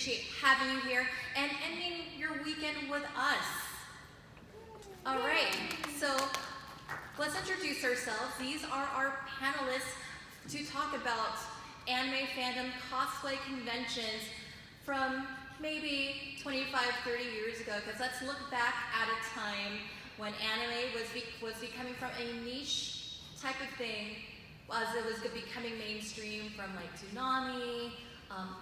appreciate having you here and ending your weekend with us. All right, so let's introduce ourselves. These are our panelists to talk about anime fandom cosplay conventions from maybe 25, 30 years ago, because let's look back at a time when anime was becoming from a niche type of thing, as it was becoming mainstream from like Toonami,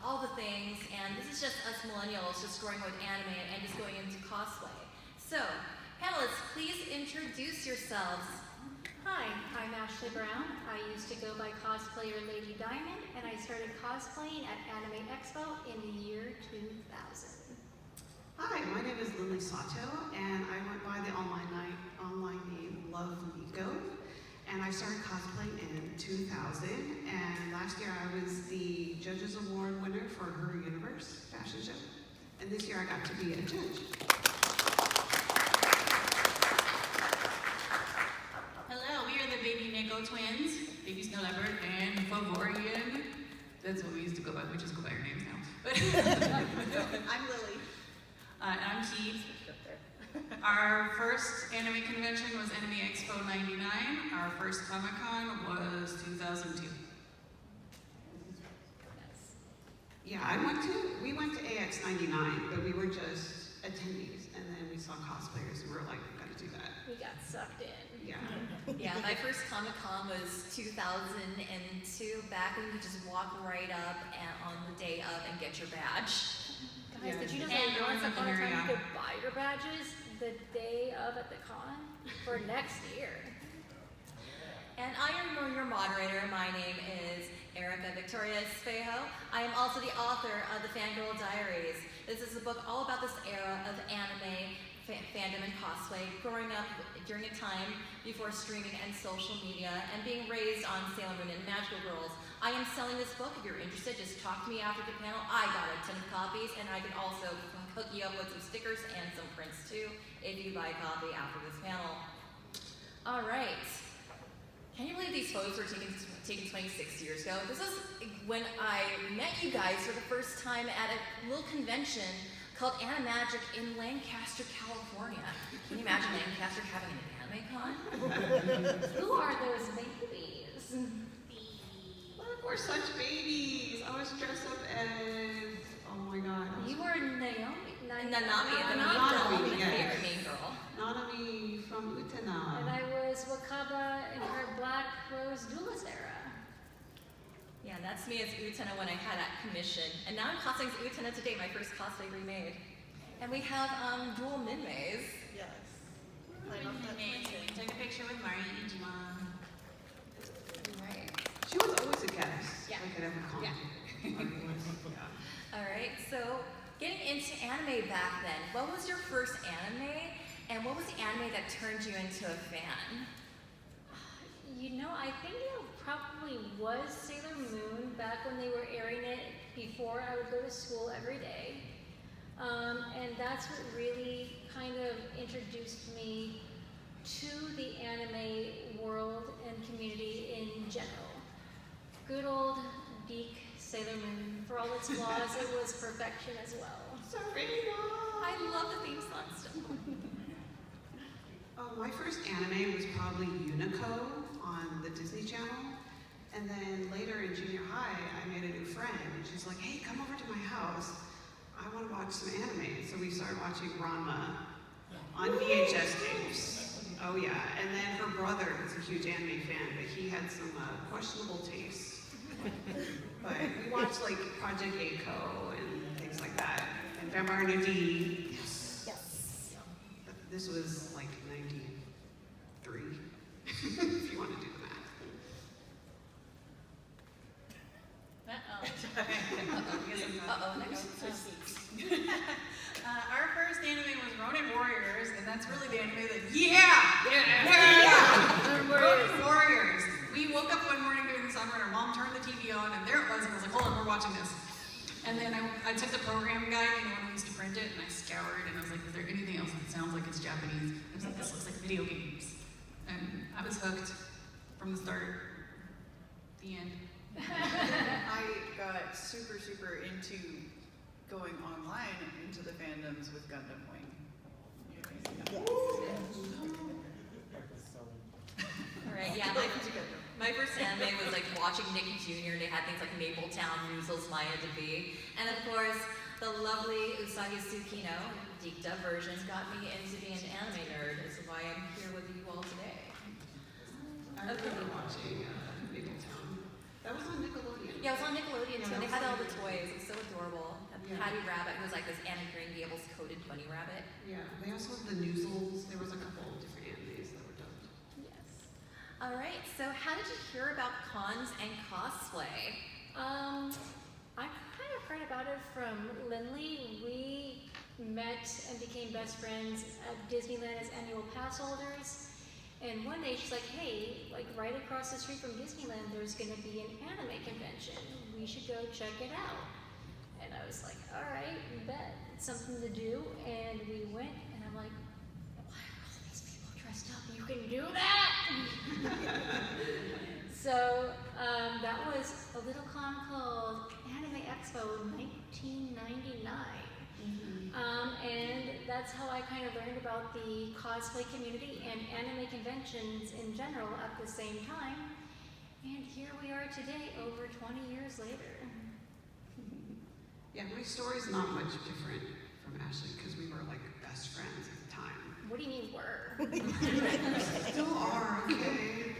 all the things, and this is just us millennials just growing with anime and just going into cosplay. So, panelists, please introduce yourselves. Hi, I'm Ashley Brown. I used to go by cosplayer Lady Diamond, and I started cosplaying at Anime Expo in the year 2000. Hi, my name is Lily Sato, and I went by the online name Love Nico, and I started cosplaying in 2000, and last year I was the Judges Award winner for Her Universe fashion show, and this year I got to be a judge. Hello, we are the Baby Nico twins, Baby Snow Leopard and Favorian. That's what we used to go by, we just go by our names now. I'm Lily. And I'm Keith. Our first anime convention was Anime Expo 99. Our first Comic-Con was 2002. Yeah, we went to AX 99, but we were just attendees, and then we saw cosplayers, and we were like, we gotta do that. We got sucked in. Yeah. Yeah, my first Comic-Con was 2002, back when you could just walk right up on the day of and get your badge. Guys, Yeah. did you know And that once upon a time Area. you could buy your badges the day of at the con for next year? And I am your moderator. My name is Victoria Espejo. I am also the author of the Fangirl Diaries. This is a book all about this era of anime fandom and cosplay, growing up during a time before streaming and social media, and being raised on Sailor Moon and Magical Girls. I am selling this book. If you're interested, just talk to me after the panel. I got a ton of copies, and I can also hook you up with some stickers and some prints too, if you buy a copy after this panel. All right. Can you believe these photos were taken 26 years ago? This is when I met you guys for the first time at a little convention called Animagic in Lancaster, California. Can you imagine Lancaster having an anime con? Who are those babies? Look, we're such babies. I was dressed up as, oh my god. You were Naomi. Nanami, Nanami, the yes. favorite main girl. Nanami from Utena. And I was Wakaba in her Black Rose Duelist era. Yeah, that's me as Utena when I had that commission. And now I'm cosplaying as Utena today, my first cosplay remade. And we have dual Minmays. Yes. I love that mention. Took a picture with Mari Ijima. Right. She was always a guest, Yeah. like at every con. Yeah. All right, so getting into anime back then, what was your first anime? And what was the anime that turned you into a fan? You know, I think it probably was Sailor Moon back when they were airing it before I would go to school every day. And that's what really kind of introduced me to the anime world and community in general. Good old geek Sailor Moon. For all its flaws, it was perfection as well. I love the theme song still. My first anime was probably Unico on the Disney Channel. And then later in junior high, I made a new friend, and she's like, hey, come over to my house. I want to watch some anime. So we started watching Ranma on VHS tapes. Oh yeah, and then her brother was a huge anime fan, but he had some questionable tastes. But we watched like Project A-ko and things like that. And Vampire Nudie. Yes. Yes. This was like 93, if you want to do the math. Our first anime was Ronin Warriors, and that's really the anime that, Ronin Warriors. We woke up one morning during the summer, and our mom turned the TV on, and there it was, and I was like, hold on, we're watching this. And then I took the program guide, when we used to print it, and I scoured, and I was like, is there anything else that sounds like it's Japanese? I was like, this looks like video games. And I was hooked from the start. The end. I got super into going online into the fandoms with Gundam Wing. Alright, yeah, my first anime was like watching Nick Jr. They had things like Mapletown, Measles, Maya to Be. And of course, the lovely Usagi Tsukino, Dikta versions got me into being an anime nerd. This is why I'm here with you all today. I remember watching Mapletown. That was on Nickelodeon. Yeah, it was on Nickelodeon too, and they had all the toys. It was so adorable. Yeah. Patty Rabbit, who was like this Annie Green Gables coded bunny rabbit. Yeah, they also had the Noozles. There was a couple of different animes that were dubbed. Yes. All right, so how did you hear about cons and cosplay? I kind of heard about it from Lindley. We met and became best friends at Disneyland as annual pass holders. And one day she's like, hey, like right across the street from Disneyland, there's going to be an anime convention. We should go check it out. And I was like, all right, bet. It's something to do. And we went, and I'm like, why are all these people dressed up? You can do that! So that was a little con called Anime Expo in 1999. And that's how I kind of learned about the cosplay community and anime conventions in general at the same time. And here we are today, over 20 years later. Yeah, my story's not much different from Ashley because we were like best friends at the time. What do you mean were? Still are, okay.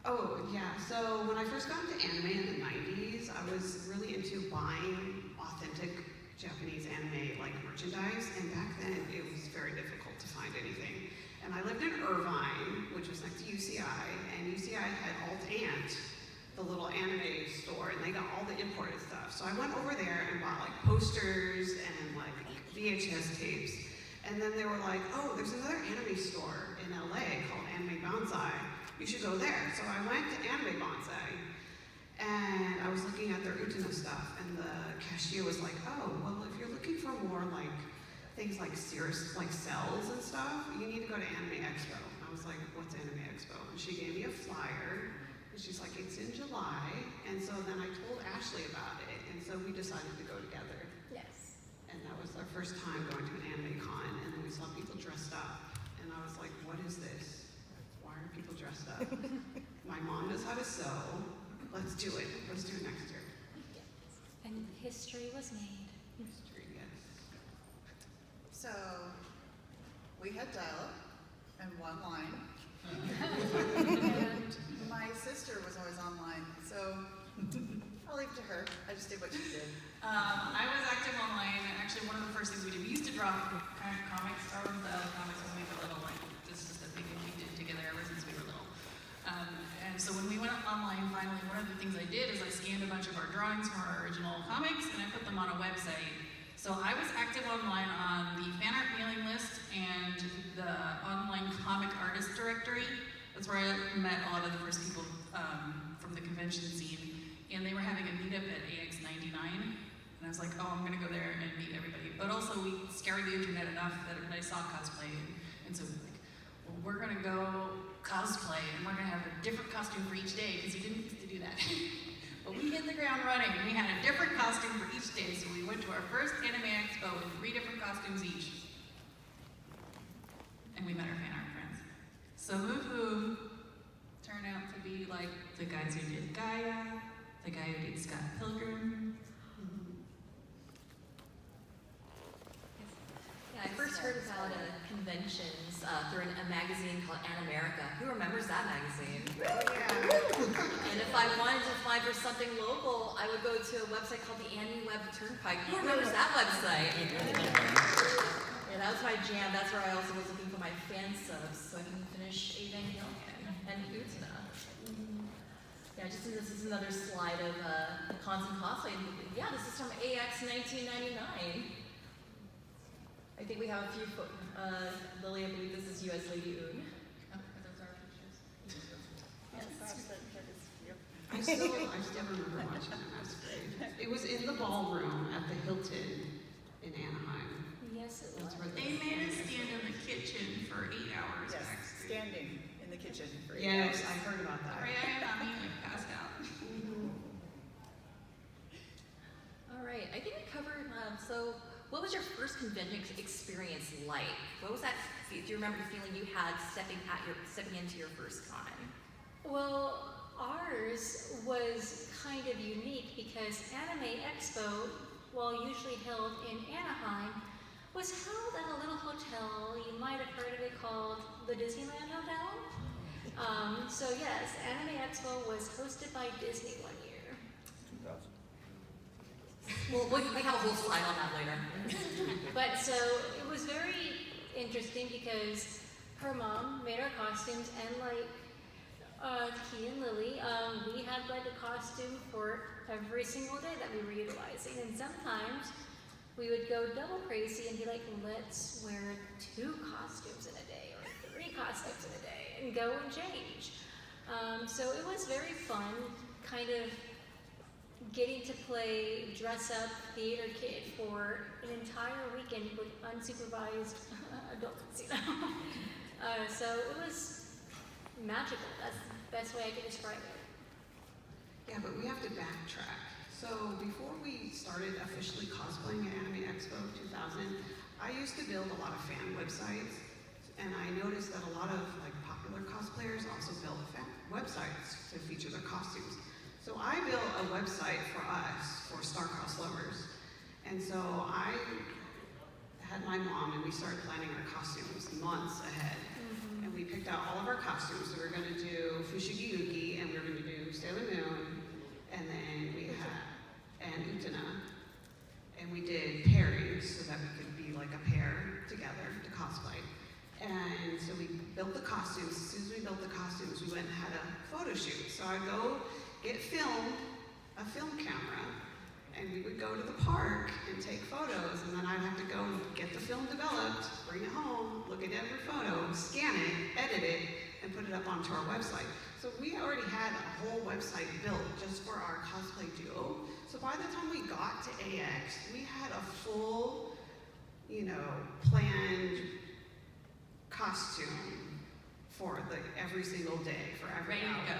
Oh, yeah, so when I first got into anime in the 90s, I was really into buying authentic Japanese anime like merchandise, and back then it was very difficult to find anything. And I lived in Irvine, which was next to UCI, and UCI had Alt Ant, the little anime store, and they got all the imported stuff. So I went over there and bought like posters and like VHS tapes. And then they were like, oh, there's another anime store in LA called Anime Bonsai. You should go there. So I went to Anime Bonsai, and I was looking at their Utena stuff, and the cashier was like, oh, well, if you're looking for more like things like serious, like cells and stuff, you need to go to Anime Expo. I was like, what's Anime Expo? And she gave me a flyer. And she's like, it's in July. And so then I told Ashley about it. And so we decided to go together. Yes. And that was our first time going to an anime con. And then we saw people dressed up. And I was like, what is this? Why are people dressed up? My mom knows how to sew. Let's do it. Let's do it next year. And history was made. History, yes. So, we had dial-up and one line. And my sister was always online, so I'll leave it to her. I just did what she did. I was active online, and actually one of the first things we did, we used to draw kind of comics, Star Wars comics when we were little, like this is just a thing that we did together ever since we were little. And so when we went online, finally, one of the things I did is I scanned a bunch of our drawings from our original comics, and I put them on a website. So I was active online on the fan art mailing list and the online comic artist directory. That's where I met a lot of the first people from the convention scene. And they were having a meetup at AX99. And I was like, oh, I'm gonna go there and meet everybody. But also we scoured the internet enough that I saw cosplay. And so we were like, well, we're gonna go cosplay and we're gonna have a different costume for each day because you didn't used to do that. But we hit the ground running. We had a different costume for each day. So we went to our first Anime Expo with 3 different costumes each. And we met our fan art friends. Some of whom turned out to be like the guys who did Gaia, the guy who did Scott Pilgrim. Yeah, I first heard about conventions through a magazine called Animerica. Who remembers that magazine? And if I wanted to apply for something local, I would go to a website called the Annie Web Turnpike. Who remembers that website? Yeah, that was my jam. That's where I also was looking for my fan subs so I can finish Evangelion and Utena. Yeah, just this is another slide of cons and cosplay. Yeah, this is from AX 1999. I think we have a few, Lily, I believe this is US Lady Un. Oh, those are pictures. I still remember watching the masquerade. It was in the ballroom at the Hilton in Anaheim. Yes, it was. That's where They made us stand in the kitchen for 8 hours Yes, backstage. standing in the kitchen for 8 Yes, hours. I heard about that. Right, I had me like passed out. All right, I think we covered, so what was your first convention experience like? What was that, do you remember the feeling you had stepping into your first con? Well, ours was kind of unique because Anime Expo, while usually held in Anaheim, was held at a little hotel. You might have heard of it called the Disneyland Hotel. So yes, Anime Expo was hosted by Disney one year. 2000. Well, we have a whole slide on that later. But so it was very interesting because her mom made our costumes, and like Key and Lily, we had like a costume for every single day that we were utilizing, and sometimes we would go double crazy and be like, let's wear 2 costumes in a day or 3 costumes in a day and go and change. So it was very fun, kind of getting to play dress up theater kid for an entire weekend with unsupervised adults, you know. So it was magical. That's the best way I could describe it. Yeah, but we have to backtrack. So before we started officially cosplaying at Anime Expo 2000, I used to build a lot of fan websites, and I noticed that a lot of like popular cosplayers also build fan websites to feature their costumes. So I built a website for us, for Star-Crossed Lovers, and so I had my mom, and we started planning our costumes months ahead. And we picked out all of our costumes. So we were going to do Fushigi Yuki, and we were going to do Sailor Moon, and then we had and Utena, and we did pairings so that we could be like a pair together to cosplay. And so we built the costumes. As soon as we built the costumes, we went and had a photo shoot. So I'd go get a film camera, and we would go to the park and take photos, and then I'd have to go get the film developed, bring it home, look at every photo, scan it, edit it, and put it up onto our website. So we already had a whole website built just for our cosplay duo. So by the time we got to AX, we had a full, planned costume for every single day, for every Ready to go.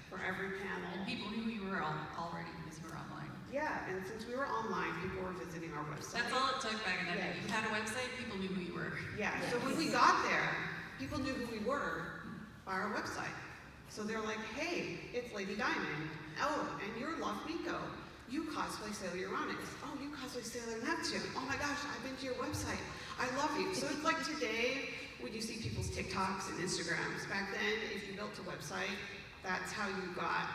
for every panel. And people knew you were already because you were online. Yeah, and since we were online, people were visiting our website. That's all it took back in that day. Yeah. You had a website, people knew who you were. Yeah, so when we got there, people knew who we were by our website. So they're like, hey, it's Lady Diamond. Oh, and you're Love Miko. You cosplay Sailor Uranus. Oh, you cosplay Sailor Neptune. Oh my gosh, I've been to your website. I love you. So it's like today, when you see people's TikToks and Instagrams, back then, if you built a website, that's how you got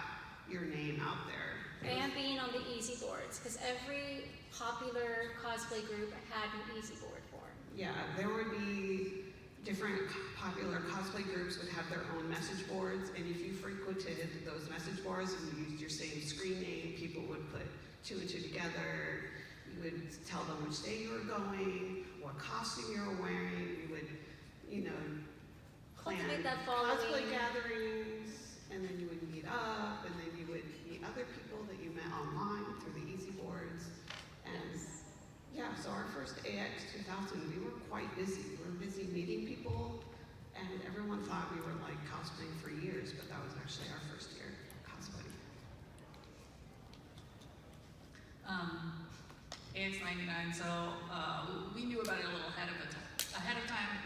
your name out there. And being on the easy boards, because every popular cosplay group had an easy board form. Yeah, there would be different popular cosplay groups would have their own message boards, and if you frequented those message boards and you used your same screen name, people would put 2 and 2 together. You would tell them which day you were going, what costume you were wearing. You would, plan Cultivate that following. cosplay gatherings, and then you would meet up, and then you would meet other people that you met online through the easy boards. And yeah, so our first AX 2000, we were quite busy. We were busy meeting people, and everyone thought we were like cosplaying for years, but that was actually our first year cosplaying. AX 99, so we knew about it a little ahead of time.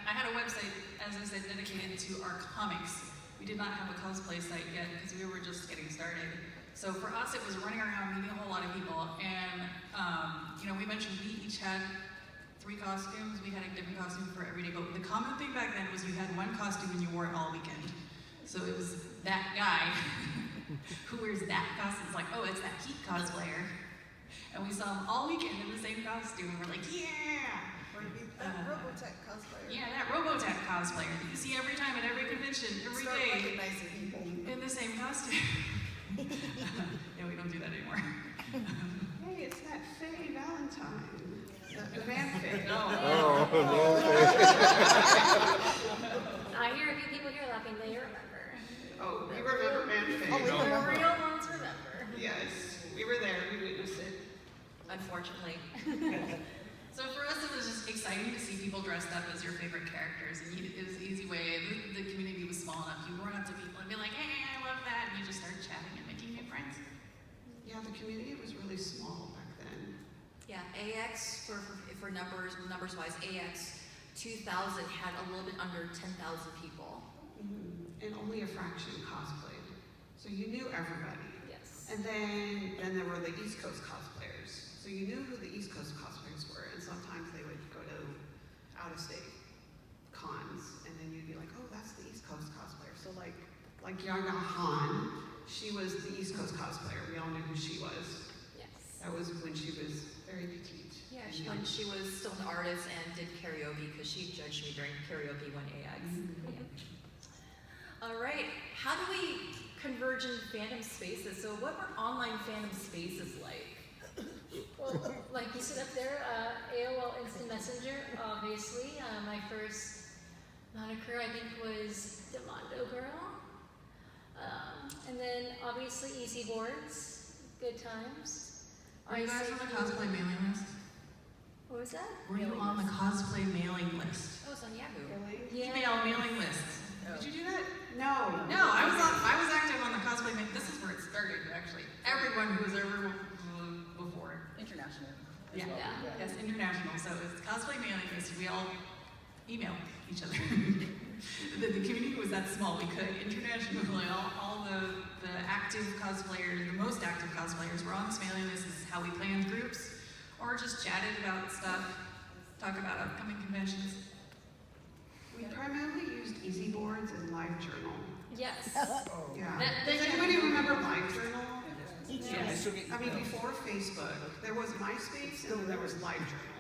I had a website, as I said, dedicated to our comics. We did not have a cosplay site yet because we were just getting started. So for us, it was running around meeting a whole lot of people, and we mentioned we each had 3 costumes. We had a different costume for every day, but the common thing back then was you had one costume and you wore it all weekend. So it was that guy who wears that costume. It's like, oh, it's that Heat cosplayer. And we saw him all weekend in the same costume, and we're like, yeah! Or to be that Robotech cosplayer. Yeah, that Robotech cosplayer that you see every time at every convention, every Start day, recognizing people. in the same costume. Yeah, we don't do that anymore. Hey, it's that Faye Valentine, the man Faye. I hear a few people here laughing, they remember. Oh, we remember man Faye. Oh, we The remember. real ones remember. Yes, we were there, we witnessed it. Unfortunately. So for us, it was just exciting to see people dressed up as your favorite characters, and it was an easy way. The community was small enough. You run up to people and be like, hey, I love that, and you just start chatting and making new friends. Yeah, the community was really small back then. numbers-wise, AX 2000 had a little bit under 10,000 people. And only a fraction cosplayed. So you knew everybody. Yes. And then there were the East Coast cosplayers. So you knew who the East Coast cosplayers were, and sometimes they would go to out-of-state cons, and then you'd be like, oh, that's the East Coast cosplayer. So like Yaga Han, she was the East Coast cosplayer. We all knew who she was. Yes. That was when she was very petite. Yeah, and young. when she was still an artist and did karaoke, because she judged me during karaoke one AX. All right, how do we converge in fandom spaces? So what were online fandom spaces like? Well, like you said up there, AOL Instant Messenger, obviously. My first moniker, I think, was Demondo Girl. And then, obviously, Easy Boards, good times. Are you guys on the cosplay mailing list? What was that? Were you on the cosplay mailing list? Oh, it's on Yahoo. Really? Yeah. Email mailing list. Oh. Did you do that? No. No, I was active on the cosplay mailing. This is where it started, actually. Everyone who was ever before. International. as Yeah. well. Yeah. Yes, international. So it's cosplay mailing list. We all email each other. The community was that small. We could internationally, all the active cosplayers, the most active cosplayers were on this mailing list. This is how we planned groups, or just chatted about stuff, talk about upcoming conventions. We primarily used Easy Boards and LiveJournal. Yes. Yeah. That- Does anybody remember LiveJournal? Yes. I mean, before Facebook, there was MySpace and then there was LiveJournal.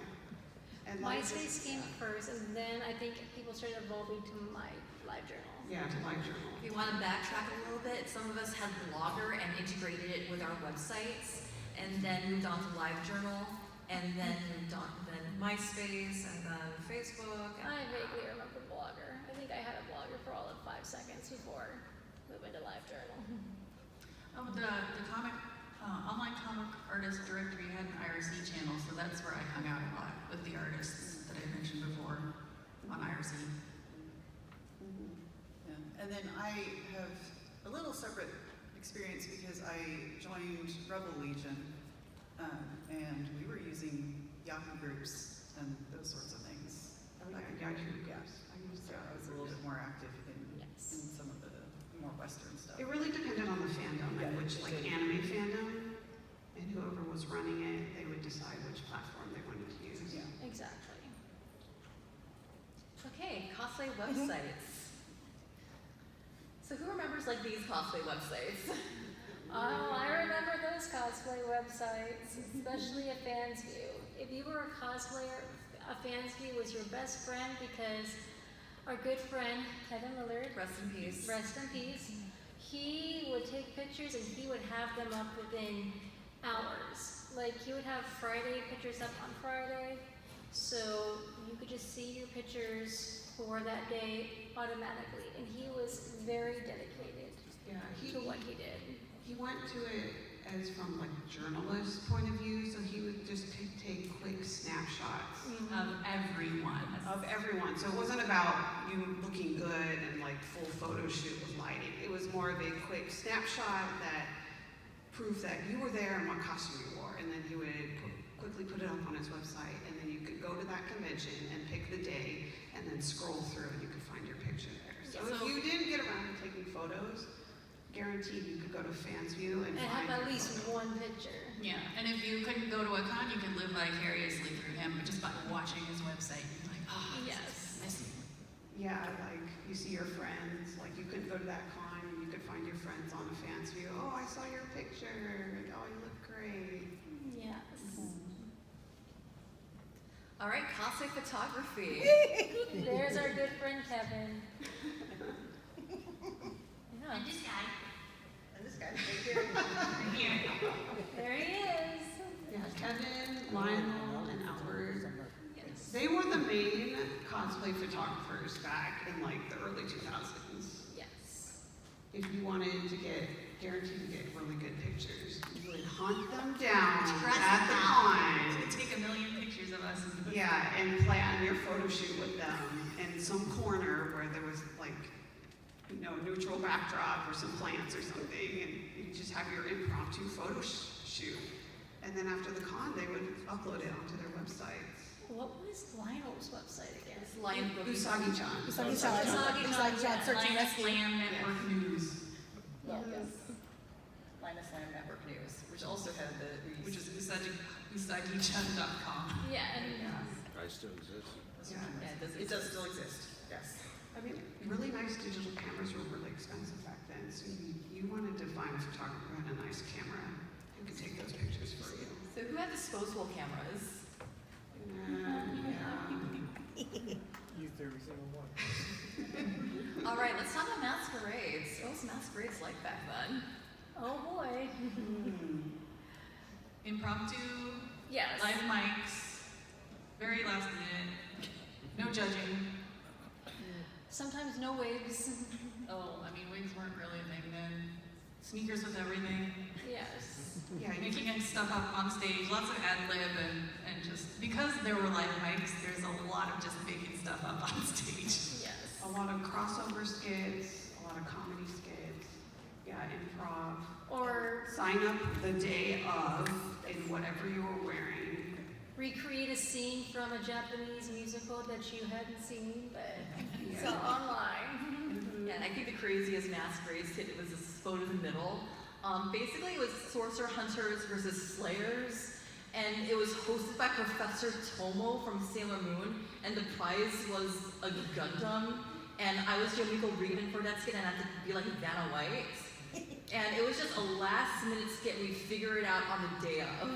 And MySpace came first, and then I think people started evolving to my LiveJournal. Yeah, to LiveJournal. If you want to backtrack a little bit, some of us had Blogger and integrated it with our websites, and then moved on to LiveJournal, and then moved on then MySpace, and then Facebook. And I vaguely remember Blogger. I think I had a Blogger for all of 5 seconds before moving to LiveJournal. Oh, the comic, online comic artist directory had an IRC channel, so that's where I hung out a lot with the artists that I mentioned before on IRC. Yeah. And then I have a little separate experience because I joined Rebel Legion, and we were using Yahoo groups and those sorts of things. Oh, yeah, Yahoo Yeah. groups. I used So I Yahoo was a little groups. bit more active in Yes. some of the more Western stuff. It really depended on the fandom, Yeah, and which, it like did. anime fandom, and whoever was running it, they would decide which platform they wanted to use. Yeah. Exactly. Okay, cosplay websites. So who remembers like these cosplay websites? Oh, I remember those cosplay websites, especially a Fans View. If you were a cosplayer, a Fans View was your best friend because our good friend, Kevin Lillard, Rest in peace. rest in peace, he would take pictures and he would have them up within hours. Like, he would have Friday pictures up on Friday, so you could just see your pictures for that day automatically. And he was very dedicated Yeah, to what he did. he went to it as from like a journalist point of view, so he would just take quick snapshots Of everyone. of everyone. So it wasn't about you looking good and like full photo shoot with lighting. It was more of a quick snapshot that proved that you were there and what costume you wore. And then he would quickly put it up on his website, and then you could go to that convention and pick the day and then scroll through and you could find your picture there. So if you didn't get around to taking photos, guaranteed you could go to Fans View and And find have at your least photo. one picture. Yeah, and if you couldn't go to a con, you could live vicariously through him just by watching his website. You're like, oh, Yes. I see. Yeah, like you see your friends, like you couldn't go to that con and you could find your friends on a Fans View. Oh, I saw your picture. Oh, you look great. Yes. All right, cosplay photography. There's our good friend Kevin. Yeah. And this guy. And this guy right here. There he is. Yeah, Kevin, Lionel, and Albert. Yes. They were the main cosplay photographers back in like the early 2000s. Yes. If you wanted to get, guaranteed to get really good pictures, you would hunt them down at the con. To take a million pictures of us. Yeah, and plan your photo shoot with them in some corner where there was like, you know, neutral backdrop or some plants or something, and you just have your impromptu photo shoot. And then after the con, they would upload it onto their websites. What was Lionel's website again? It's Lion Boogie. Usagi-chan. Usagi-chan. Search and Linus Rescue. Slam Network News, Linus Slam Network News, which also had which is usagi-chan.com. Yeah, and I still exist. Yeah, it does still exist. Yes. I mean, really nice digital cameras were really expensive back then, so you wanted to find a photographer who had a nice camera who could take those pictures for you. So who had disposable cameras? Used every single one. All right, let's talk about masquerades. What was masquerades like back then? oh boy. Impromptu, Yes. live mics, very last minute, no judging. Sometimes no wigs. Oh, I mean, wigs weren't really a thing then. Sneakers with everything. Yes. Yeah, you Making stuff up on stage, lots of ad lib and just because there were live mics, there's a lot of just making stuff up on stage. Yes. a lot of crossover skits, a lot of comedy skits, yeah, improv. Or Sign up the day of in whatever you were wearing. recreate a scene from a Japanese musical that you hadn't seen, but it's Yeah. online. Yeah, and I think the craziest masquerade skit was this photo in the middle. Basically, it was Sorcerer Hunters versus Slayers, and it was hosted by Professor Tomo from Sailor Moon, and the prize was a Gundam, and I was Yomiko Reedon for that skit, and I had to be like Vanna White. And it was just a last-minute skit. We figured it out on the day of.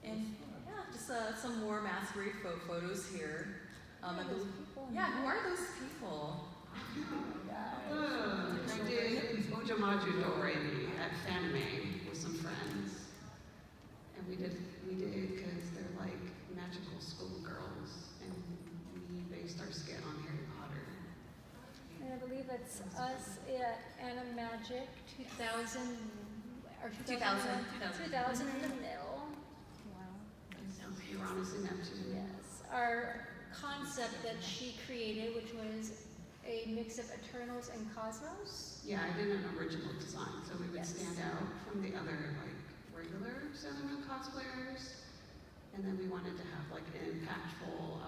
And yeah, just some more masquerade photos here. I believe- yeah, who are those people? I did Ojamaju Doremi at Fandom with some friends. And we did because they're like magical schoolgirls, and we based our skit on Harry Potter. And I believe it's us at Animagic 2000 or 2000. 2000 in the middle. Wow. Uranus and Neptune. Yes. Our concept that she created, which was a mix of Eternals and Cosmos. Yeah, I did an original design, so we would Yes. stand out from the other like regular Sailor Moon cosplayers. And then we wanted to have like an impactful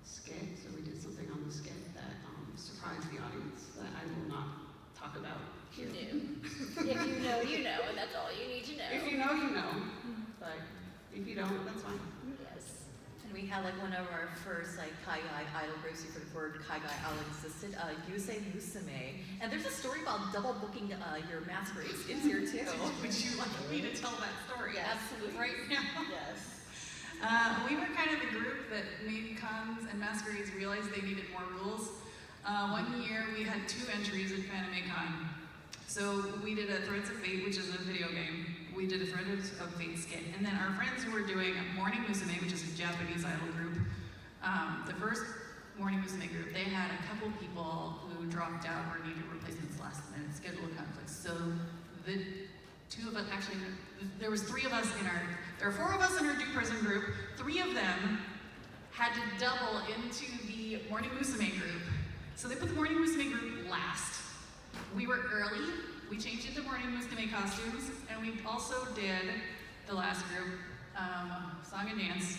skit, so we did something on the skit that surprised the audience that I will not talk about here. If you know, you know, and that's all you need to know. If you know, you know. But if you don't, that's fine. Yes. And we had like one of our first like Kaigai idol groups, you heard the word Kaigai idol existed, Yusei Musume. And there's a story about double booking your masquerade skits here too. Would you like me to tell that story? Yes. Absolutely. Right now. Yes. We were kind of the group that made cons and masquerades realize they needed more rules. One year we had 2 entries at Anime Con. So we did a Threads of Fate, which is a video game. We did a Threads of Fate skit. And then our friends who were doing Morning Musume, which is a Japanese idol group, the first Morning Musume group, they had a couple people who dropped out or needed replacements last minute, schedule conflicts. So the 2 of us, actually, there was 3 of us there are 4 of us in our Duke Prison group. 3 of them had to double into the Morning Musume group. So they put the Morning Musume group last. We were early. We changed into Morning Musume costumes, and we also did the last group, song and dance,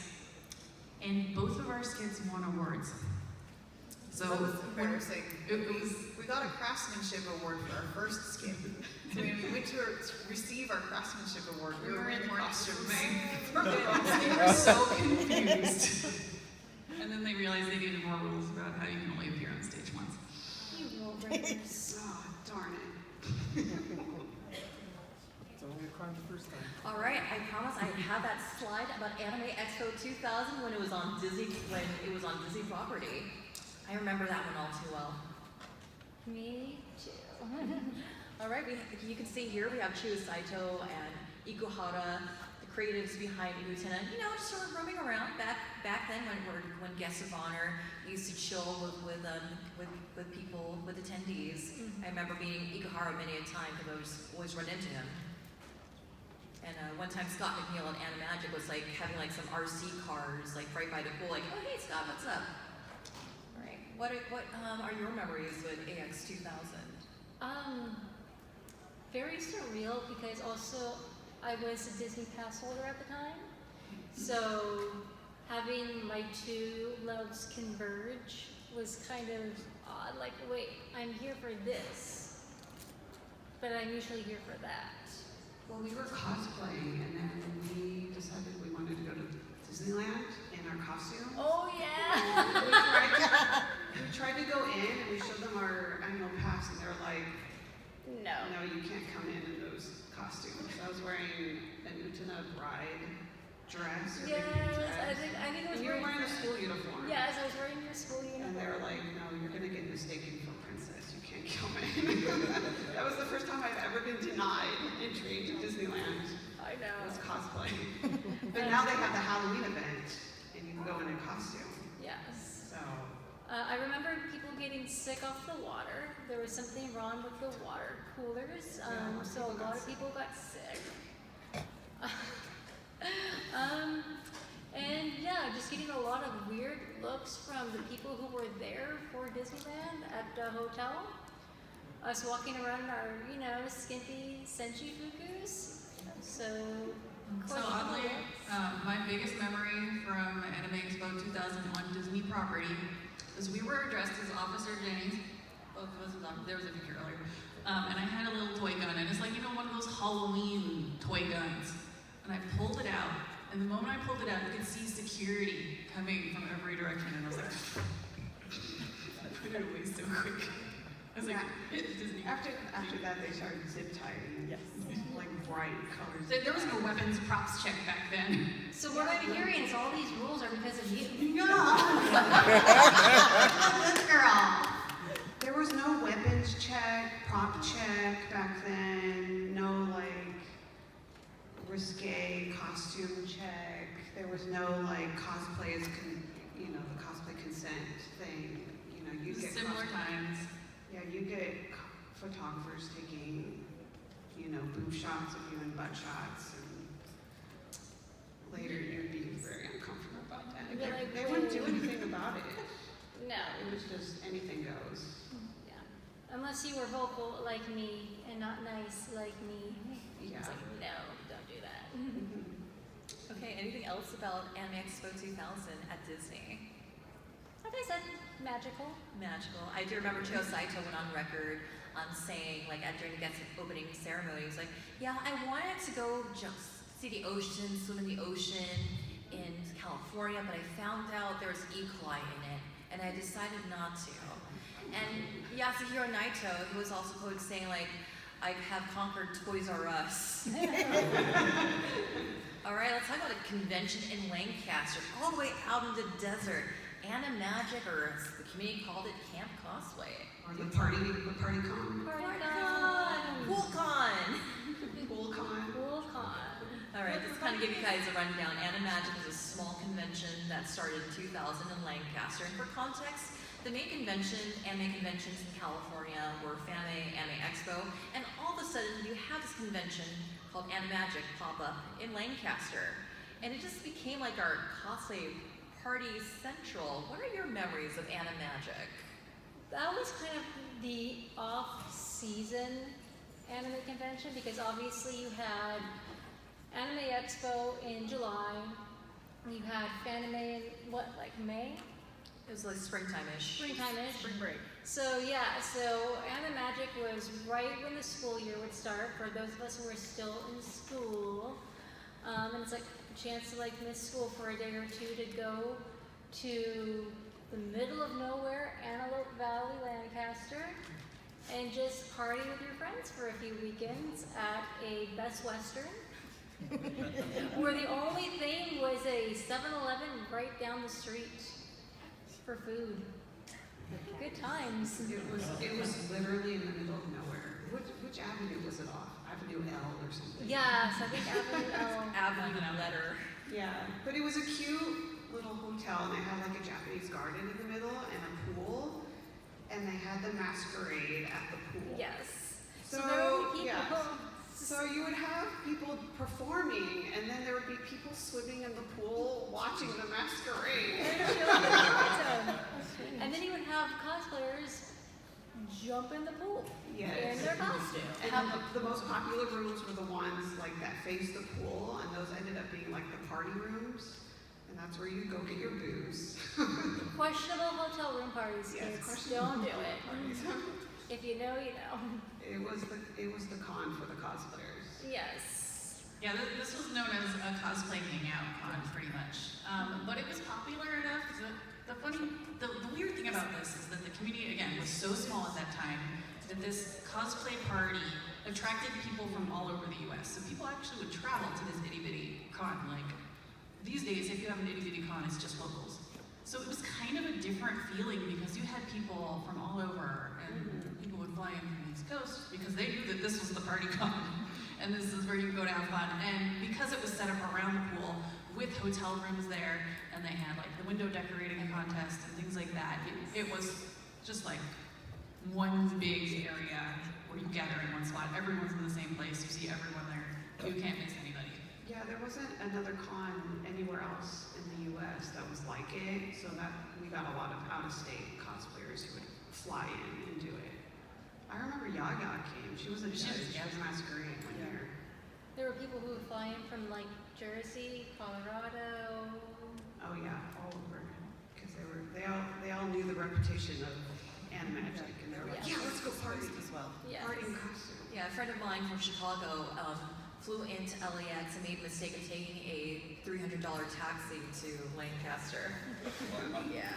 and both of our skits won awards. So That was embarrassing. It was. We got a craftsmanship award for our first skit. When we went to receive our craftsmanship award, we were in the costumes. They were so confused. And then they realized they needed more rules about how you can only appear on stage once. You rule breakers. Oh, darn it. It's only a crime the first time. All right, I promise I had that slide about Anime Expo 2000 when it was on Disney property. I remember that one all too well. Me too. All right, you can see here we have Chiyo Saito and Ikuhara, the creatives behind Lieutenant. You know, just sort of roaming around back then when guests of honor used to chill with people, with attendees. I remember meeting Ikuhara many a time because I was always run into him. And one time Scott McNeil at Animagic was like having like some RC cars like right by the pool, like, oh hey Scott, what's up? All right, what are your memories with AX 2000? Very surreal because also I was a Disney pass holder at the time, So having my two loves converge was kind of odd. Like, wait, I'm here for this, but I'm usually here for that. Well, we were cosplaying, and then we decided we wanted to go to Disneyland in our costumes. Oh yeah. We tried to go in, and we showed them our annual pass, and they're like, No. "No, you can't come in those costumes." I was wearing an Utena bride dress. Or Yes, dress. I think I was And you were wearing. wearing a school uniform. Yes, I was wearing your school And uniform. they were like, "No, you're gonna get mistaken for princess. You can't come in." That was the first time I've ever been denied entry to Disneyland. I know. It was cosplay. But now they have the Halloween event, and you can go in costume. Yes. So I remember people getting sick off the water. There was something wrong with the water coolers, so a lot of people got sick. And yeah, just getting a lot of weird looks from the people who were there for Disneyland at the hotel. Us walking around in our, skimpy senshi fukus. So oddly, my biggest memory from Anime Expo 2001 Disney property was we were dressed as Officer Jenny's. Both of us was there was a picture earlier. And I had a little toy gun, and it's like, one of those Halloween toy guns. And I pulled it out, and the moment I pulled it out, you could see security coming from every direction, and I was like, I put it away so quick. I was like, Disney. after that, they started zip tying. Yes. Like bright colors. There was no weapons props check back then. So what I'm hearing is all these rules are because of you. This girl. There was no weapons check, prop check back then. No risque costume check. There was no cosplay as the cosplay consent thing. You get Similar times. Yeah, you get photographers taking boob shots of you and butt shots, and later you'd be very uncomfortable about that. They wouldn't do anything about it. No. It was just anything goes. Yeah. Unless you were vocal like me and not nice like me. Yeah. It's like, no, don't do that. Okay, anything else about Anime Expo 2000 at Disney? Like I said, magical. Magical. I do remember Chio Saito went on record saying, during the guest opening ceremony, he was like, yeah, I wanted to go just see the ocean, swim in the ocean in California, but I found out there was E. coli in it, and I decided not to. And Yasuhiro Naito, he was also quoted saying, I have conquered Toys R Us. All right, let's talk about a convention in Lancaster, all the way out in the desert. Animagic, or as the community called it, Camp Cosplay. Or the party con. Pool con. All right, let's kind of give you guys a rundown. Animagic is a small convention that started in 2000 in Lancaster. And for context, the main anime conventions in California were Fandom, Anime Expo, and all of a sudden you have this convention called Animagic pop up in Lancaster. And it just became like our cosplay party central. What are your memories of Animagic? That was kind of the off-season anime convention because obviously you had Anime Expo in July, you had Fandom in May? It was like springtime-ish. Springtime-ish. Spring break. So Animagic was right when the school year would start for those of us who were still in school. And it's like a chance to miss school for a day or two to go to the middle of nowhere, Antelope Valley, Lancaster, and just party with your friends for a few weekends at a Best Western, where the only thing was a 7-Eleven right down the street for food. Good times. It was literally in the middle of nowhere. Which avenue was it off? Avenue L or something? Yes, I think Avenue L. Avenue letter. Yeah, but it was a cute little hotel, and they had a Japanese garden in the middle and a pool, and they had the masquerade at the pool. Yes. So there would be people. yeah. So you would have people performing, and then there would be people swimming in the pool watching the masquerade. And then you would have cosplayers jump in the pool Yes. in their costume. And the most popular rooms were the ones like that face the pool, and those ended up being like the party rooms, and that's where you go get your booze. Questionable hotel room parties, Yes, kids. questionable Don't do hotel it. parties. If you know, you know. It was the con for the cosplayers. Yes. Yeah, this was known as a cosplay hangout con, pretty much. But it was popular enough. The weird thing about this is that the community, again, was so small at that time that this cosplay party attracted people from all over the U.S. So people actually would travel to this itty bitty con. Like these days, if you have an itty bitty con, it's just locals. So it was kind of a different feeling because you had people from all over, and people would fly in from the East Coast because they knew that this was the party con. And this is where you go to have fun. And because it was set up around the pool with hotel rooms there, and they had like the window decorating contest and things like that, it was just like one big area where you gather in one spot. Everyone's in the same place. You see everyone there. You can't miss anybody. Yeah, there wasn't another con anywhere else in the U.S. that was like it, so that we got a lot of out-of-state cosplayers who would fly in and do it. I remember Yaga came. She was a judge. She was masquerade one year. There were people who would fly in from like Jersey, Colorado. Oh yeah, all over. Because they all knew the reputation of Animagic, and they were like, yeah, let's go party as well. Yes. Party in costume. Yeah, a friend of mine from Chicago flew into LAX and made the mistake of taking a $300 taxi to Lancaster. Yeah.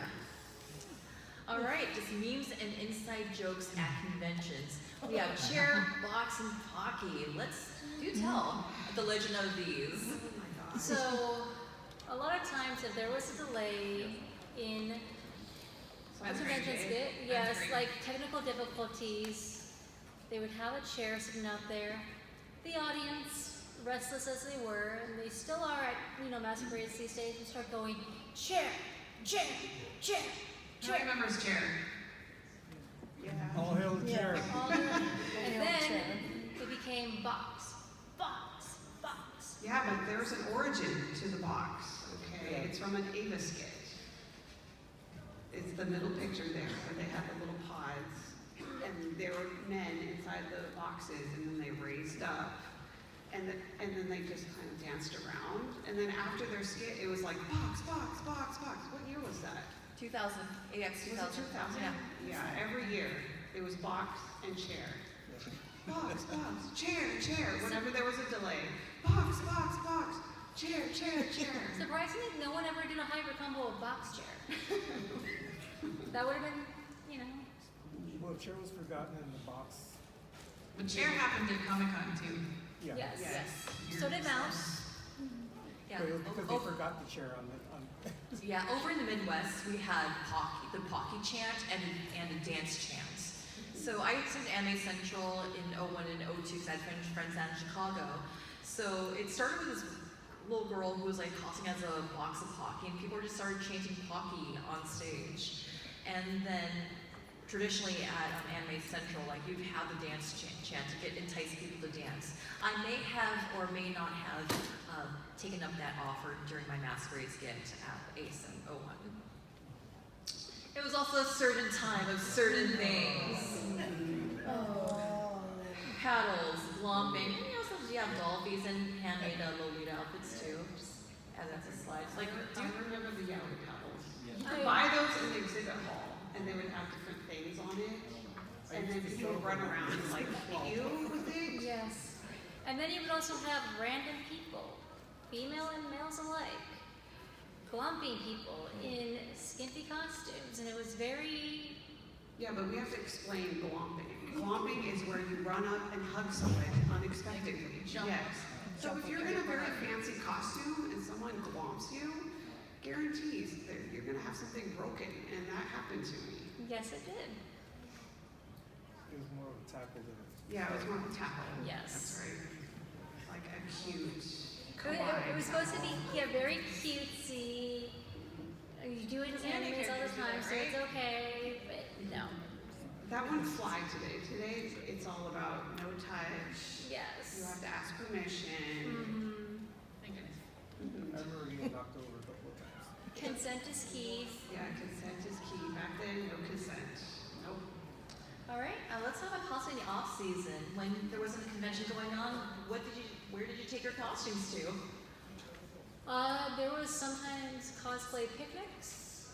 All right, just memes and inside jokes at conventions. We have chair, box, and Pocky. Let's do tell the legend of these. Oh my gosh. So, a lot of times if there was a delay in a convention skit, yes, like technical difficulties, they would have a chair sitting out there. The audience, restless as they were, and they still are at, masquerades these days, would start going, chair, chair, chair, Who chair. remembers chair? Yeah. All hail the chair. And then it became box, box, box. Yeah, but there's an origin to the box, okay? It's from an Ava skit. It's the middle picture there, where they had the little pods, and there were men inside the boxes, and then they raised up, and then they just kind of danced around. And then after their skit, it was like box, box, box, box. What year was that? 2000, AX 2000. Was it 2000? Yeah. Yeah, every year it was box and chair. Box, box, chair, chair. Whenever there was a delay, box, box, box, chair, chair, chair. Surprisingly, no one ever did a hybrid combo of box chair. That would have been, Well, chair was forgotten in the box. But chair happened at Comic-Con too. Yeah. yes. Yes. So did mouse. Yeah. But it was because o- they forgot the chair on Yeah, over in the Midwest, we had the Pocky chant and a dance chant. So I attended Anime Central in 01 and 02 because I had friends out in Chicago. So it started with this little girl who was like tossing as a box of Pocky, and people just started chanting Pocky on stage. And then traditionally at Anime Central, like you'd have the dance chant to entice people to dance. I may have or may not have taken up that offer during my masquerade skit at ACE in 01. It was also a certain time of certain things. Paddles, glomping, and sometimes you have dolphins and handmade Lolita outfits too. Just as that's a slide. Like, do you remember the Yowie paddles? You Oh, could yeah. buy those in the exhibit hall, and they would have different things on it. And then people would run around and like hit you with it. Yes. And then you would also have random people, female and males alike, glumping people in skimpy costumes, and it was very. Yeah, but we have to explain glomping. Glomping is where you run up and hug someone unexpectedly. Jump. Yes. So if you're in a very fancy costume and someone glomps you, guarantees that you're gonna have something broken, and that happened to me. Yes, it did. It was more of a tackle than a Yeah, it was more of a tackle. Yes. That's right. Like a cute It was supposed to be very cutesy. You do it in animes all the time, so it's okay. But no. That won't fly today. Today it's all about no touch. Yes. You have to ask permission. Mm-hmm. Thank goodness. I remember getting knocked over a couple of times. Consent is key. Yeah, consent is key. Back then, no consent. Nope. All right, let's talk about cosplay in the off season. When there wasn't a convention going on, where did you take your costumes to? There was sometimes cosplay picnics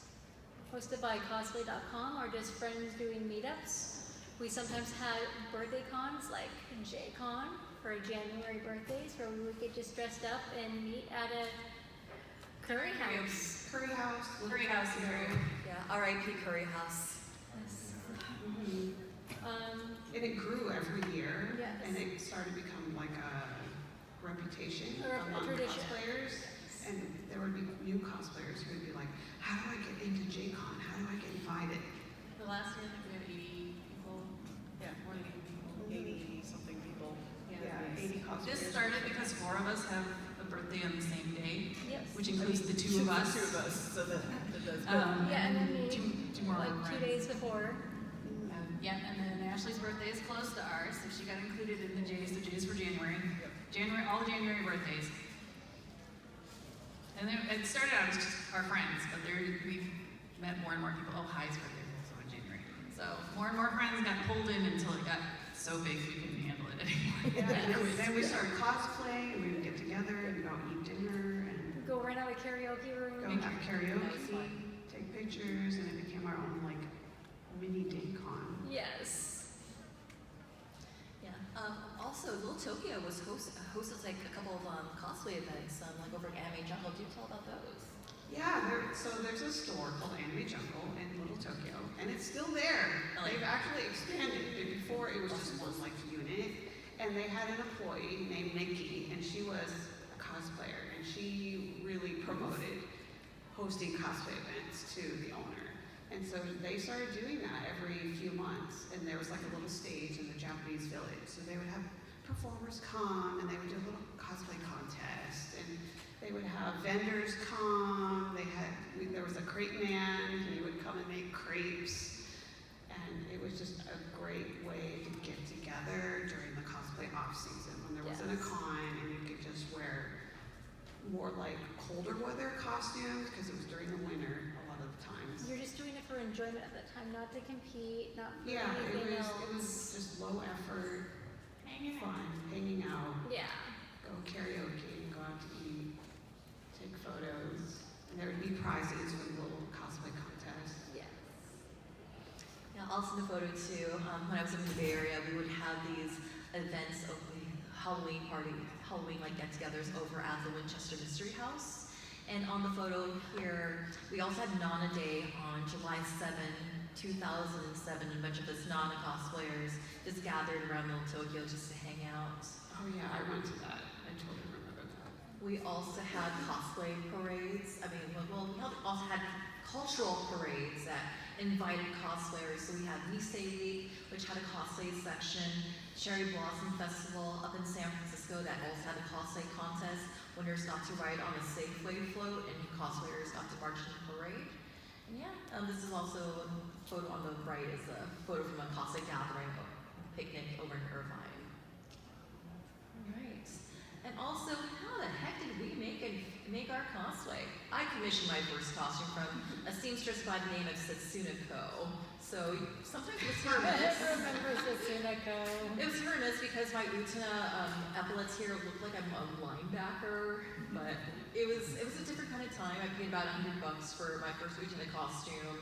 hosted by cosplay.com or just friends doing meetups. We sometimes had birthday cons like J-Con for January birthdays where we would get just dressed up and meet at a curry house. Curry House. Curry House is very Yeah, R.I.P. Curry House. Yes. Mhm. And it grew every year. Yes. And it started to become like a reputation A among tradition. cosplayers. And there would be new cosplayers who would be like, how do I get into J-Con? How do I get invited? The last year, I think we had 80 people. Yeah, more than 80 people, 80 something people. Yeah, 80 cosplayers. This started because 4 of us have a birthday on the same day, Yes. which includes the 2 of us. The 2 of us, so that does. Yeah, and then me, two more like of our 2 friends. days before. Yeah, and then Ashley's birthday is close to ours, so she got included in the J's. The J's for January. January, all January birthdays. And then it started out as just our friends, but we've met more and more people. Oh, Hi's birthday is also in January. So more and more friends got pulled in until it got so big we couldn't handle it anymore. Yeah, and then we started cosplaying, and we would get together and go eat dinner and Go rent out a karaoke room. go have karaoke, take pictures, and it became our own like mini day-con. Yes. Yeah. Also, Little Tokyo was hosted like a couple of cosplay events, like over at Anime Jungle. Do you tell about those? Yeah, so there's a store called Anime Jungle in Little Tokyo, and it's still there. I like They've that. actually expanded it. Before it was just one like unit, and they had an employee named Nikki, and she was a cosplayer, and she really promoted hosting cosplay events to the owner. And so they started doing that every few months, and there was like a little stage in the Japanese village. So they would have performers come, and they would do a little cosplay contest, and they would have vendors come. There was a crepe man. He would come and make crepes, and it was just a great way to get together during the cosplay off season when there wasn't a con, and you could just wear more like colder weather costumes because it was during the winter a lot of the times. You're just doing it for enjoyment at that time, not to compete, not for Yeah, anything it else. was just low effort, Hanging out. fun, hanging out, Yeah. go karaoke, go out to eat, take photos, and there would be prizes for the little cosplay contest. Yes. Yeah, also in the photo too, when I was in the Bay Area, we would have these events of the Halloween like get-togethers over at the Winchester Mystery House. And on the photo here, we also had Nana Day on July 7, 2007. A bunch of us Nana cosplayers just gathered around Little Tokyo just to hang out. Oh yeah, I went to that. I totally remember that. We also had cosplay parades. We also had cultural parades that invited cosplayers. So we had Nisei Week, which had a cosplay section, Cherry Blossom Festival up in San Francisco that also had a cosplay contest. Winners got to ride on a Safeway float, and cosplayers got to march in the parade. And yeah, this is also a photo on the right is a photo from a cosplay gathering or picnic over in Irvine. Right. And also, how the heck did we make our cosplay? I commissioned my first costume from a seamstress by the name of Satsunako. So sometimes it was her I miss. remember Satsunako. It was her miss because my Utena epaulets here look like I'm a linebacker, but it was a different kind of time. I paid about $100 for my first Utena costume.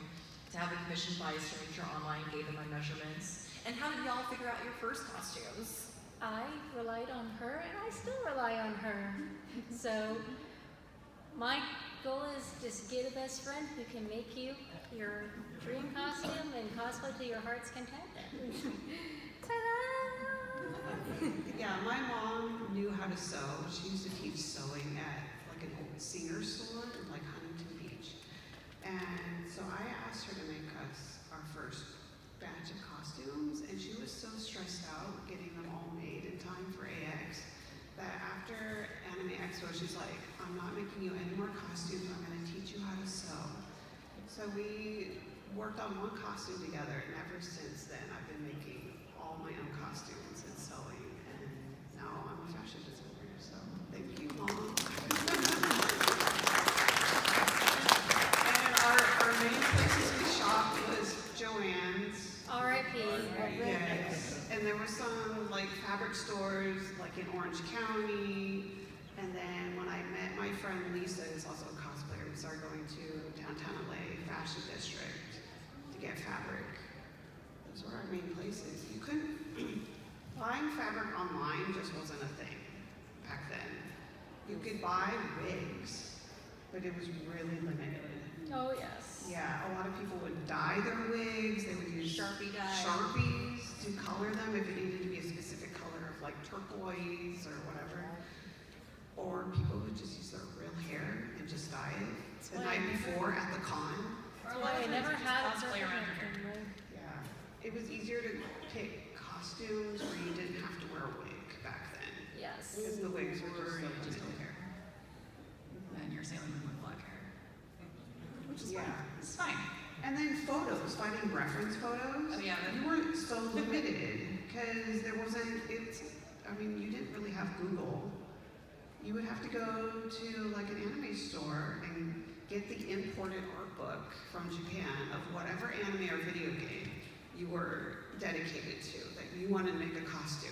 To have it commissioned by a stranger online, gave them my measurements. And how did y'all figure out your first costumes? I relied on her, and I still rely on her. So my goal is just get a best friend who can make you your dream costume and cosplay to your heart's content. Ta-da! Yeah, my mom knew how to sew. She used to teach sewing at like an old singer store in like Huntington Beach. And so I asked her to make us our first batch of costumes, and she was so stressed out getting them all made in time for AX that after Anime Expo, she's like, I'm not making you any more costumes, I'm gonna teach you how to sew. So we worked on one costume together, and ever since then, I've been making all my own costumes and sewing, and now I'm a fashion designer, so thank you, Mom. And our main places we shopped was Joann's. R.I.P. were some like fabric stores like in Orange County. And then when I met my friend Lisa, who's also a cosplayer, we started going to downtown LA Fashion District to get fabric. Those were our main places. You couldn't, buying fabric online just wasn't a thing back then. You could buy wigs, but it was really limited. Oh, yes. Yeah, a lot of people would dye their wigs. They would use Sharpie dye. Sharpies to color them if it needed to be a specific color of like turquoise or whatever. Or people would just use their real hair and just dye it the night before at the con. Or a lot of I never times had a cosplay around your hair. perfect. Yeah, it was easier to pick costumes where you didn't have to wear a wig back then. Yes. Because the wigs were just so Just limited. hair. And you're Sailor Moon with black hair. Which is Yeah. fine. It's fine. And then photos, finding reference photos. Oh, yeah. You weren't so limited because there wasn't, you didn't really have Google. You would have to go to like an anime store and get the imported art book from Japan of whatever anime or video game you were dedicated to, that you wanted to make a costume.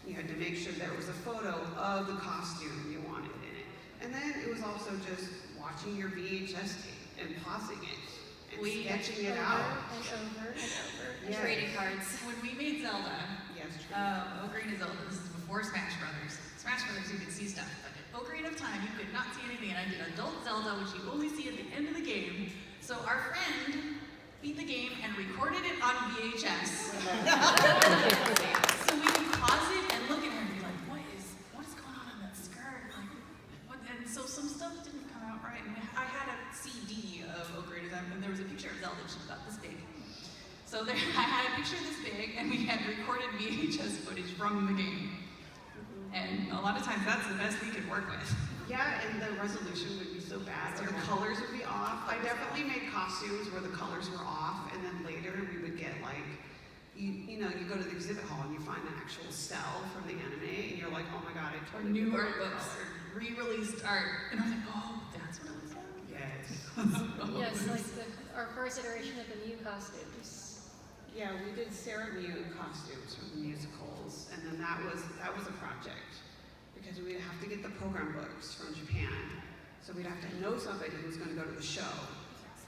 You had to make sure there was a photo of the costume you wanted in it. And then it was also just watching your VHS tape and pausing it and sketching it out. And over and over. And Yes. trading cards. When we made Zelda, Yes, true. Ocarina of Zelda, this is before Smash Brothers. Smash Brothers, you could see stuff, but at Ocarina of Time, you could not see anything, and I did Adult Zelda, which you only see at the end of the game. So our friend beat the game and recorded it on VHS. So we could pause it and look at her and be like, what is going on in that skirt? Like, what? And so some stuff didn't come out right. And I had a CD of Ocarina of Time, and there was a picture of Zelda, she was about this big. So there, I had a picture this big, and we had recorded VHS footage from the game. And a lot of times that's the best we could work with. Yeah, and the resolution would be so bad, or the colors would be off. I definitely made costumes where the colors were off, and then later we would get like, you go to the exhibit hall and you find an actual cell from the anime, and you're like, oh my god, I Or totally new did art that books, color. or re-released art. And I was like, oh, that's what it was like. Yes. Yes, like our first iteration of the new costumes. Yeah, we did Sarah Mew costumes from the musicals, and then that was a project because we'd have to get the program books from Japan. So we'd have to know somebody who was going to go to the show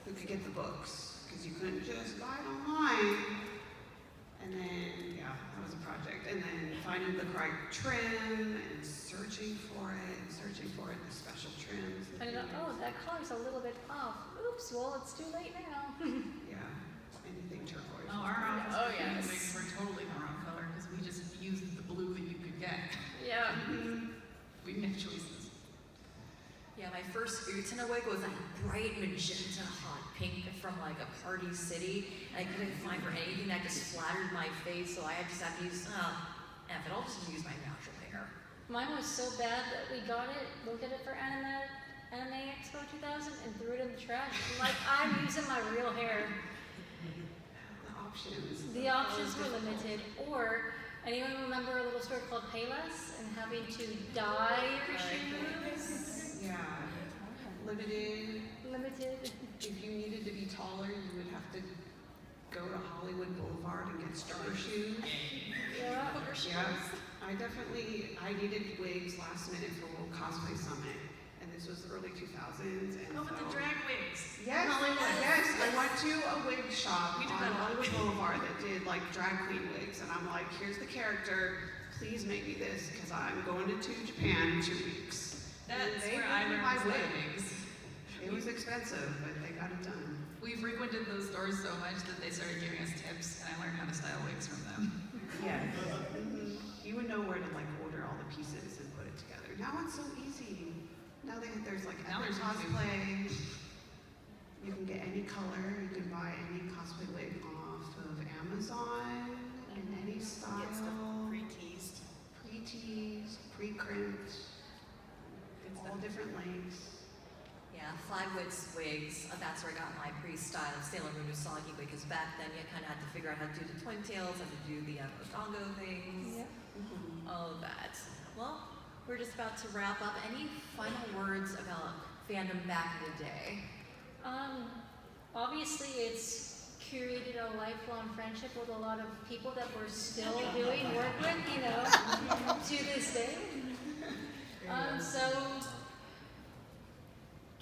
who could get the books because you couldn't just buy it online. And then, yeah, that was a project. And then finding the correct trim and searching for it, the special trims. And that color's a little bit off. Oops, well, it's too late now. Yeah, anything turquoise. Oh, our office Oh, painting yes. wigs were totally the wrong color because we just used the blue that you could get. Yeah. We didn't have choices. Yeah, my first Utena wig was like bright magenta hot pink from like a party city. And I couldn't find for anything that just flattered my face, so I just had to use, I'll just use my natural hair. Mine was so bad that we got it, looked at it for Anime Expo 2000, and threw it in the trash. I'm like, I'm using my real hair. The options. The options were limited. Or, anyone remember a little store called Payless and having to dye your shoes? Yeah, limited. Limited. If you needed to be taller, you would have to go to Hollywood Boulevard and get stripper shoes. Yeah. Yeah, I needed wigs last minute for World Cosplay Summit, and this was early 2000s. And Oh, but the drag wigs. Yes, yes, I went to a wig shop We did on that a lot. Hollywood Boulevard that did like drag queen wigs, and I'm like, here's the character, please make me this, because I'm going to Japan in 2 weeks. That's And they where I made me learned my to style wig. wigs. It was expensive, but they got it done. We frequented those stores so much that they started giving us tips, and I learned how to style wigs from them. Yes. You would know where to like order all the pieces and put it together. Now it's so easy. Now there's like Now Epic there's Cosplay. You can get any color. You can buy any cosplay wig off of Amazon in any style. Get stuff pre-teased. Pre-teased, pre-crimped, all different lengths. Yeah, 5 wigs. That's where I got my pre-styled Sailor Moon Usagi wig, because back then you kind of had to figure out how to do the twin tails, how to do the Ogongo things, Yeah. all of that. Well, we're just about to wrap up. Any final words about fandom back in the day? Obviously it's created a lifelong friendship with a lot of people that we're still doing work with, you know, to this day. So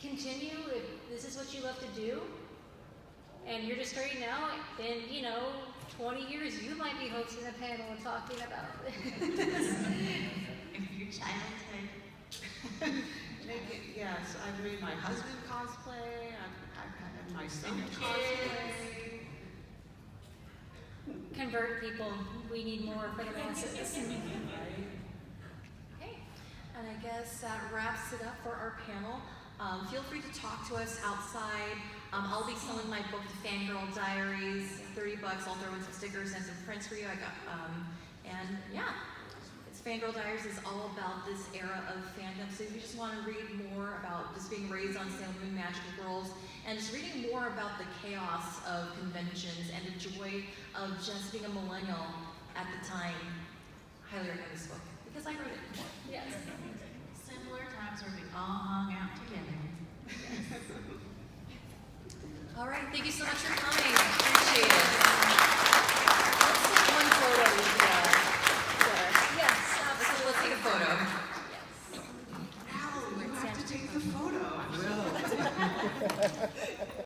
continue if this is what you love to do, and you're just starting out. Then 20 years you might be hosting a panel and talking about this. If your childhood. Yes, I've made my husband cosplay. I've had my son cosplay. Convert people. We need more for the masses. Okay, and I guess that wraps it up for our panel. Feel free to talk to us outside. I'll be selling my book, The Fangirl Diaries, $30. I'll throw in some stickers and some prints for you. And yeah, Fangirl Diaries is all about this era of fandom. So if you just want to read more about just being raised on Sailor Moon magical girls, and just reading more about the chaos of conventions and the joy of just being a millennial at the time, highly recommend this book because I wrote it. Yes. Similar times where we all hung out together. All right, thank you so much for coming. Appreciate it. Let's take one photo with Yes. let's take a photo. Al, you have to take the photo.